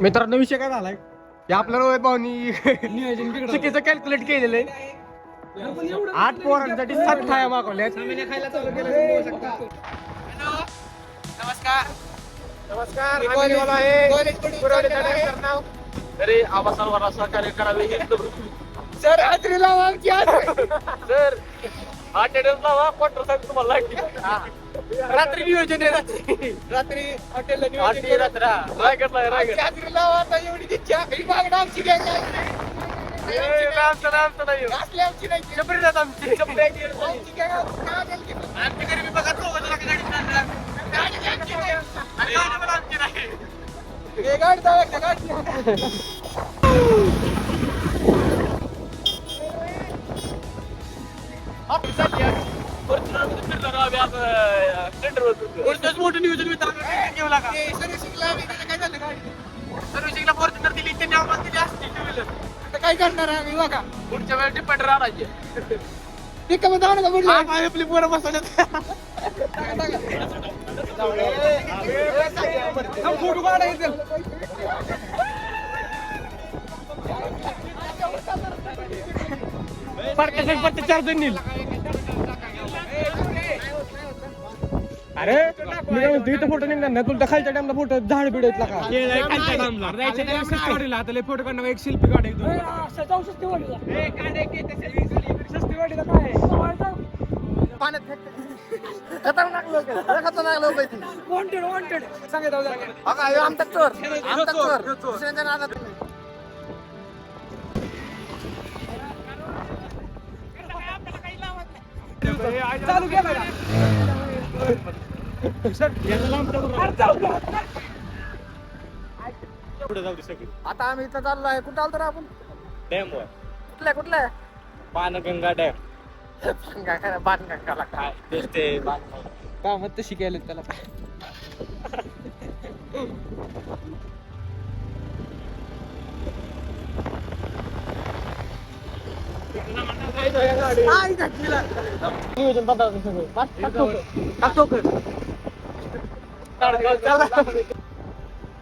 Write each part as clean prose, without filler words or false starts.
मित्रांनो विषय काय झालाय की आपल्या रोहित भाऊनी चुकीचं कॅल्क्युलेट केलेलं आहे. 8 पोरांसाठी 7 थाळ्या मागवल्यात. नमस्कार अरे आबा सर्वांना सहकार्य करावे हे सर हाजरी लावा आमची सर अटेंडन्स लावा क्वार्टर साहेब तुम्हाला लागते रात्री नियोजन आहे रात्री हॉटेलला रायगडला रायगड हाजरी लावा आता एवढी तिची आखरी मागणं आमची काय आमचं नाही असली आमची नाही शपरी जात आमची आमची काय आमची गरीबी बघा आमची नाही हे गाडी जाऊ गाडी मोठं नियोजन घेऊ लागा सर्व्हिसिंगला काय झालं गाडी सर्व्हिसिंगला फॉर्च्युनर दिली त्यांनी आम्हाला दिली असती टू व्हीलर आता काय करणार आम्ही बघा पुढच्या वेळेस डिपेंड राहायचे ते कमी जाऊ नका म्हटलं आपली पोरं बसवल्यात फोटो काढायचं पडते 4 जण नील अरे मी काय म्हणतो इथं फोटो निघणार ना तुला खालच्या टाइमला फोटो झाड बिड येतला का फोटो काढणार एक शिल्पी काढायचं खतरनाक लोक वॉन्टेड सांगितलं आमचा चोर दुसऱ्यांच्या नादात चालू केला आता आम्ही इथं चाललो आहे कुठं आलो तर आपण डॅम कुठल्या पानगंगा डॅम बाणगंगाला काय दिसते का मग तशी केलं त्याला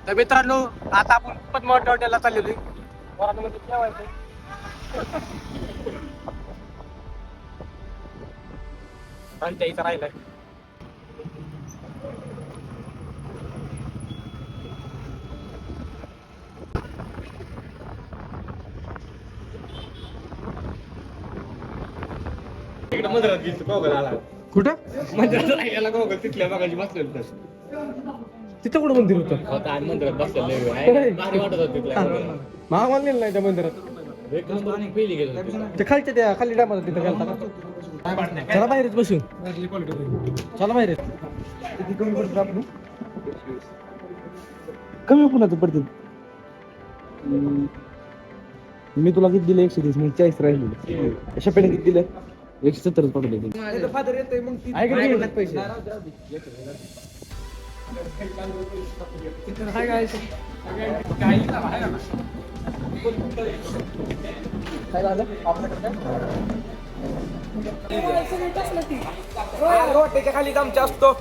तर मित्रांनो आता आपण पद्मावती हॉटेलला चाललेलो वरामध्ये जेवायचं आणि इथं राहिलंय इकडे मंदिरात गेली गोगल आला कुठं मंदिरात राहिलेला गोगल तिथल्या बघायची बसलेलं तिथं कुठं मंदिर होतं होता आणि मंदिरात बसलेलं भारी वाटत होत तिथल्या महामाल नेलं नाही त्या मंदिरात एक नंबर पहिली गेलो होतो. ते खालच्या त्या खाली डॅमात तिथं गेलता का चला बाहेरच बसून चला बाहेरच किती कमी पडतं आपण कमी पुन्हा पडतील मी तुला किती दिलं 130 मग 40 राहिले अशा पेढे किती दिलं 170 पकडले फादर येतोय मग पैसे हाय गाइस काय झालं आपल्याकडे रोटेच्या खाली आमच्या असतो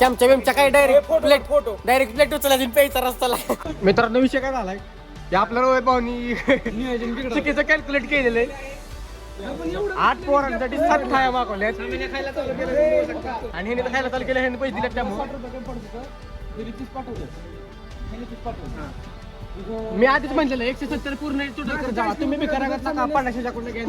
चमचा बिमचा काय डायरेक्ट प्लेट उचलायची प्यायचा रस्त्याला मित्रांनो विषय काय झालाय की आपल्या रोहित भाऊनी चुकीचं कॅल्क्युलेट केलेलं आहे 8 पोरांसाठी 7 थाळ्या मागवल्यात आणि ह्याने खायला चालू केलं ह्याने पैसे दिले त्यामुळे मी आधीच म्हटलेलं 170 पूर्ण टोटल कर जावा तुम्ही बी करा का 50च्या कडून घ्या